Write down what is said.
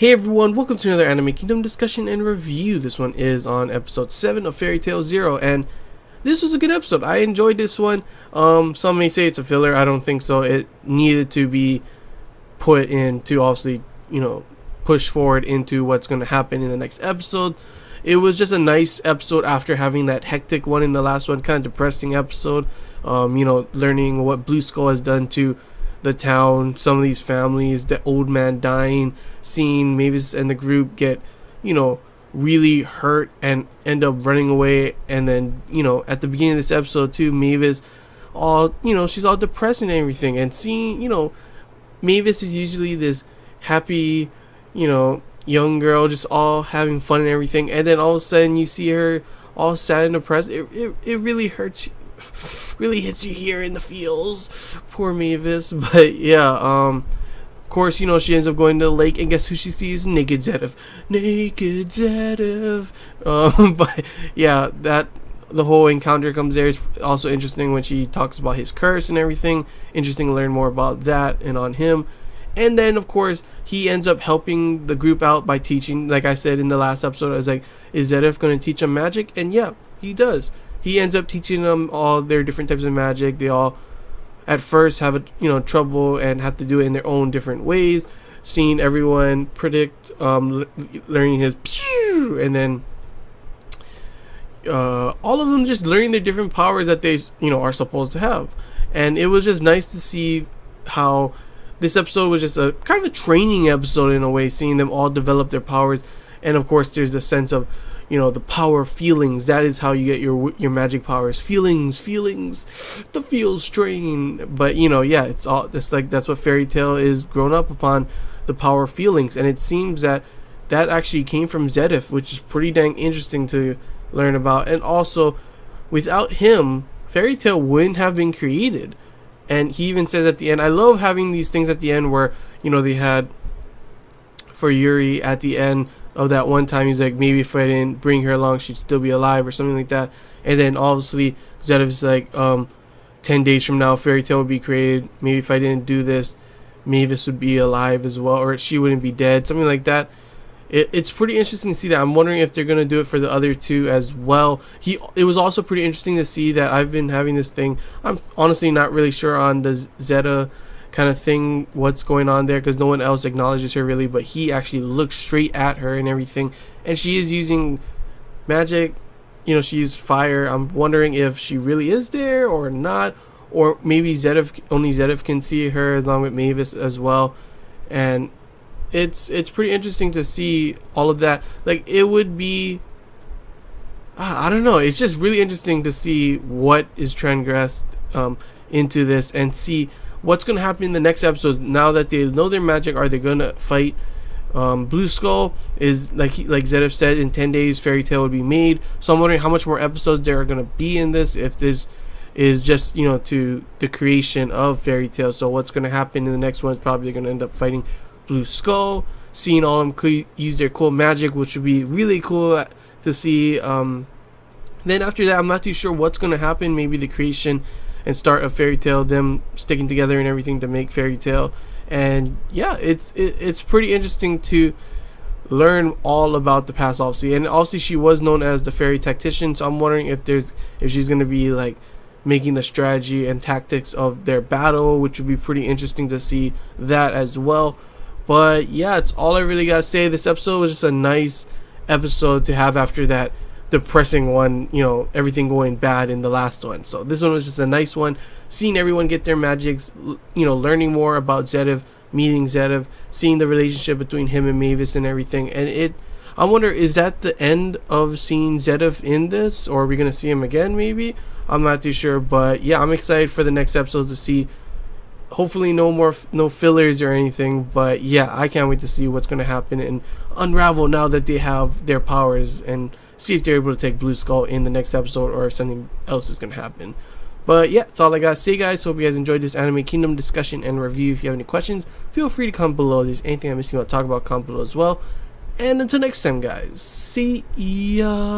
Hey everyone, welcome to another Anime Kingdom discussion and review. This one is on episode 7 of Fairy Tail Zero, and this was a good episode. I enjoyed this one. Some may say it's a filler. I don't think so. It needed to be put in to obviously, push forward into what's going to happen in the next episode. It was just a nice episode after having that hectic one in the last one, kind of depressing episode. Learning what Blue Skull has done to the town, some of these families, the old man dying, seeing Mavis and the group get, really hurt and end up running away. And then, at the beginning of this episode too, Mavis all, she's all depressed and everything, and seeing, Mavis is usually this happy, young girl, just all having fun and everything, and then all of a sudden you see her all sad and depressed. It really hurts you. Really hits you here in the feels. Poor Mavis. But yeah, of course, she ends up going to the lake, and guess who she sees? Naked Zeref. Naked Zeref. But yeah, that the whole encounter comes there is also interesting when she talks about his curse and everything. Interesting to learn more about that and on him. And then, of course, he ends up helping the group out by teaching. Like I said in the last episode, I was like, is Zeref going to teach them magic? And yeah, he does. He ends up teaching them all their different types of magic. They all, at first, have trouble and have to do it in their own different ways. Seeing everyone predict, learning his pew, and then all of them just learning their different powers that they are supposed to have. And it was just nice to see how this episode was just a kind of a training episode in a way, seeing them all develop their powers. And of course, there's the sense of the power of feelings. That is how you get your magic powers. Feelings, the feel strain. But yeah, it's all just like that's what Fairy Tail is grown up upon, the power of feelings. And it seems that actually came from Zeref, which is pretty dang interesting to learn about. And also, without him, Fairy Tail wouldn't have been created. And he even says at the end, I love having these things at the end where they had for Yuri at the end of that one time, he's like, maybe if I didn't bring her along, she'd still be alive or something like that. And then obviously Zeref's like, 10 days from now Fairy Tail would be created. Maybe if I didn't do this, Mavis would be alive as well, or she wouldn't be dead, something like that. It's pretty interesting to see that. I'm wondering if they're gonna do it for the other two as well. It was also pretty interesting to see that I've been having this thing. I'm honestly not really sure on the Zeta kind of thing, what's going on there, because no one else acknowledges her really, but he actually looks straight at her and everything, and she is using magic. She used fire. I'm wondering if she really is there or not, or maybe only Zeref can see her along with Mavis as well. And it's pretty interesting to see all of that. Like, it would be, I don't know, it's just really interesting to see what is transgressed into this, and see what's going to happen in the next episode. Now that they know their magic, are they going to fight Blue Skull? Is like Zeref said, in 10 days Fairy Tail would be made. So I'm wondering how much more episodes there are going to be in this, if this is just to the creation of Fairy Tail. So what's going to happen in the next one is probably going to end up fighting Blue Skull, seeing all of them use their cool magic, which would be really cool to see. Then after that, I'm not too sure what's going to happen. Maybe the creation and start of Fairy Tail, them sticking together and everything to make Fairy Tail. And yeah, it's pretty interesting to learn all about the past, obviously. And also, she was known as the fairy tactician, so I'm wondering if she's going to be like making the strategy and tactics of their battle, which would be pretty interesting to see that as well. But yeah, it's all I really gotta say. This episode was just a nice episode to have after that depressing one, everything going bad in the last one. So this one was just a nice one, seeing everyone get their magics, learning more about Zeref, meeting Zeref, seeing the relationship between him and Mavis and everything. And I wonder, is that the end of seeing Zeref in this, or are we gonna see him again? Maybe, I'm not too sure. But yeah, I'm excited for the next episodes to see. Hopefully no fillers or anything, but yeah, I can't wait to see what's going to happen and unravel now that they have their powers, and see if they're able to take Blue Skull in the next episode, or if something else is going to happen. But yeah, that's all I got to say, guys. Hope you guys enjoyed this Anime Kingdom discussion and review. If you have any questions, feel free to comment below. If there's anything I'm missing about talk about, comment below as well. And until next time, guys, see ya.